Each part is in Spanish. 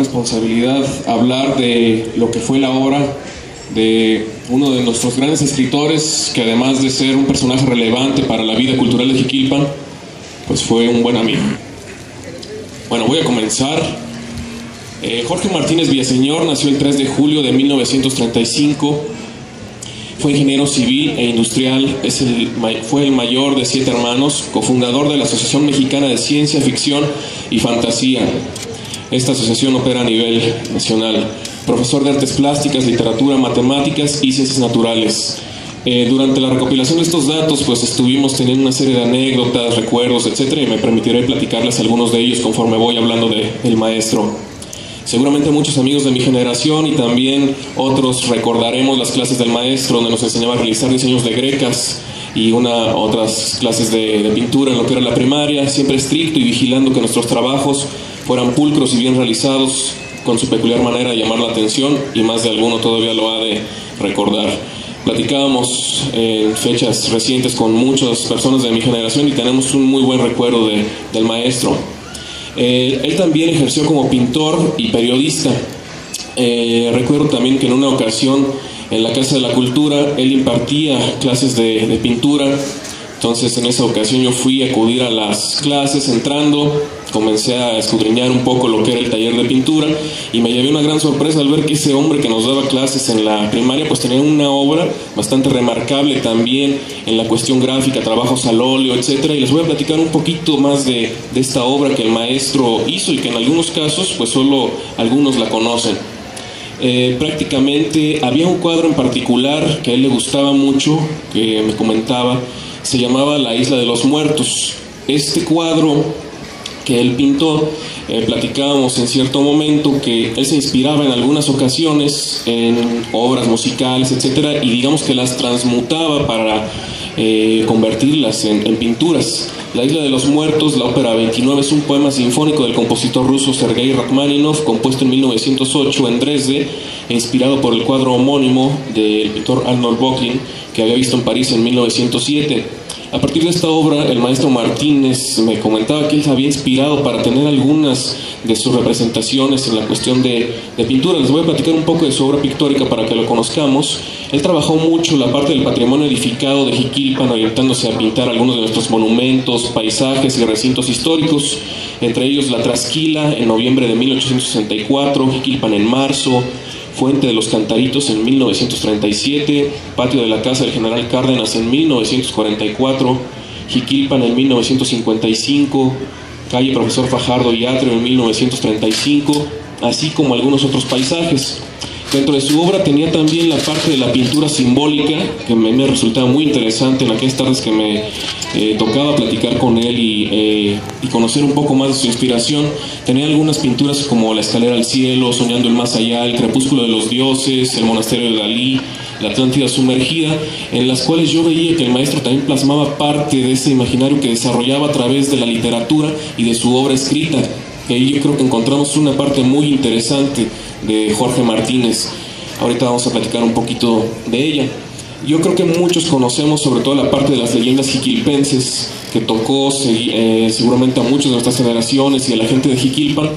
responsabilidad hablar de lo que fue la obra de uno de nuestros grandes escritores, que además de ser un personaje relevante para la vida cultural de Jiquilpan, pues fue un buen amigo. Bueno, voy a comenzar. Jorge Martínez Villaseñor nació el 3 de julio de 1935. Fue ingeniero civil e industrial, fue el mayor de 7 hermanos, cofundador de la Asociación Mexicana de Ciencia Ficción y Fantasía. Esta asociación opera a nivel nacional. Profesor de artes plásticas, literatura, matemáticas y ciencias naturales. Durante la recopilación de estos datos, pues estuvimos teniendo una serie de anécdotas, recuerdos, etcétera, y me permitiré platicarles algunos de ellos conforme voy hablando del maestro. Seguramente muchos amigos de mi generación y también otros recordaremos las clases del maestro, donde nos enseñaba a realizar diseños de grecas y otras clases de pintura en lo que era la primaria, siempre estricto y vigilando que nuestros trabajos fueran pulcros y bien realizados, con su peculiar manera de llamar la atención, y más de alguno todavía lo ha de recordar. Platicábamos en fechas recientes con muchas personas de mi generación y tenemos un muy buen recuerdo del maestro. Él también ejerció como pintor y periodista. Recuerdo también que en una ocasión en la Casa de la Cultura él impartía clases de pintura. Entonces en esa ocasión yo fui a acudir a las clases. Entrando comencé a escudriñar un poco lo que era el taller de pintura y me llevé una gran sorpresa al ver que ese hombre que nos daba clases en la primaria pues tenía una obra bastante remarcable también en la cuestión gráfica, trabajos al óleo, etcétera, y les voy a platicar un poquito más de esta obra que el maestro hizo y que en algunos casos pues solo algunos la conocen. Prácticamente había un cuadro en particular que a él le gustaba mucho, que me comentaba, se llamaba La Isla de los Muertos. Este cuadro que él pintó, platicábamos en cierto momento que él se inspiraba en algunas ocasiones en obras musicales, etcétera, y digamos que las transmutaba para convertirlas en pinturas. La Isla de los Muertos, la ópera 29, es un poema sinfónico del compositor ruso Sergei Rachmaninoff, compuesto en 1908 en Dresde, e inspirado por el cuadro homónimo del pintor Arnold Böcklin, que había visto en París en 1907. A partir de esta obra, el maestro Martínez me comentaba que él se había inspirado para tener algunas de sus representaciones en la cuestión de pintura. Les voy a platicar un poco de su obra pictórica para que lo conozcamos. Él trabajó mucho la parte del patrimonio edificado de Jiquilpan, orientándose a pintar algunos de nuestros monumentos, paisajes y recintos históricos, entre ellos la Trasquila en noviembre de 1864, Jiquilpan en marzo, Fuente de los Cantaritos en 1937, Patio de la Casa del General Cárdenas en 1944, Jiquilpan en 1955, Calle Profesor Fajardo y Atrio en 1935, así como algunos otros paisajes. Dentro de su obra tenía también la parte de la pintura simbólica, que me resultaba muy interesante en aquellas tardes que me tocaba platicar con él y conocer un poco más de su inspiración. Tenía algunas pinturas como La Escalera al Cielo, Soñando el Más Allá, El Crepúsculo de los Dioses, El Monasterio de Dalí, La Atlántida Sumergida, en las cuales yo veía que el maestro también plasmaba parte de ese imaginario que desarrollaba a través de la literatura y de su obra escrita. Y ahí yo creo que encontramos una parte muy interesante de Jorge Martínez. Ahorita vamos a platicar un poquito de ella. Yo creo que muchos conocemos sobre todo la parte de las leyendas jiquilpenses, que tocó seguramente a muchos de nuestras generaciones y a la gente de Jiquilpan.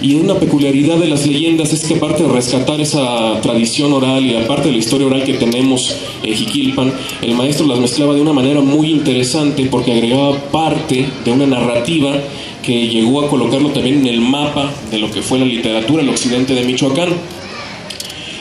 Y una peculiaridad de las leyendas es que, aparte de rescatar esa tradición oral y aparte de la historia oral que tenemos en Jiquilpan, el maestro las mezclaba de una manera muy interesante, porque agregaba parte de una narrativa que llegó a colocarlo también en el mapa de lo que fue la literatura, el occidente de Michoacán.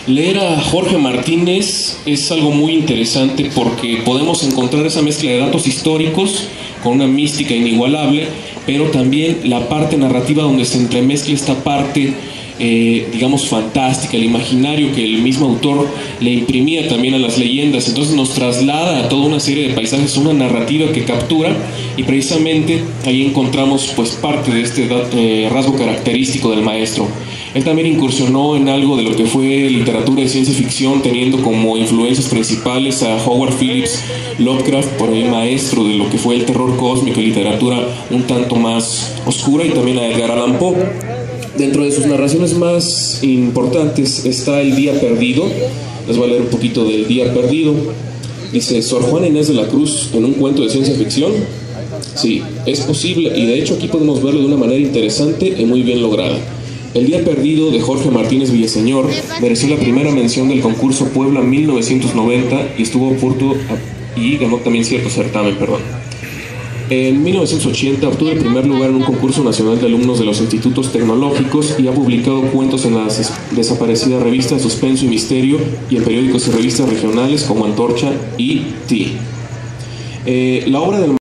Leer a Jorge Martínez es algo muy interesante porque podemos encontrar esa mezcla de datos históricos con una mística inigualable, pero también la parte narrativa donde se entremezcla esta parte digamos fantástica, el imaginario que el mismo autor le imprimía también a las leyendas. Entonces nos traslada a toda una serie de paisajes, una narrativa que captura, y precisamente ahí encontramos pues parte de este rasgo característico del maestro. Él también incursionó en algo de lo que fue literatura de ciencia ficción, teniendo como influencias principales a Howard Phillips Lovecraft, por ahí maestro de lo que fue el terror cósmico y literatura un tanto más oscura, y también a Edgar Allan Poe. Dentro de sus narraciones más importantes está El Día Perdido. Les voy a leer un poquito del Día Perdido. Dice: Sor Juana Inés de la Cruz en un cuento de ciencia ficción. Sí, es posible, y de hecho aquí podemos verlo de una manera interesante y muy bien lograda. El día perdido de Jorge Martínez Villaseñor mereció la primera mención del concurso Puebla 1990 y estuvo a punto y ganó también cierto certamen, En 1980 obtuvo el primer lugar en un concurso nacional de alumnos de los institutos tecnológicos y ha publicado cuentos en la desaparecida revista Suspenso y Misterio y en periódicos y revistas regionales como Antorcha y Ti. La obra del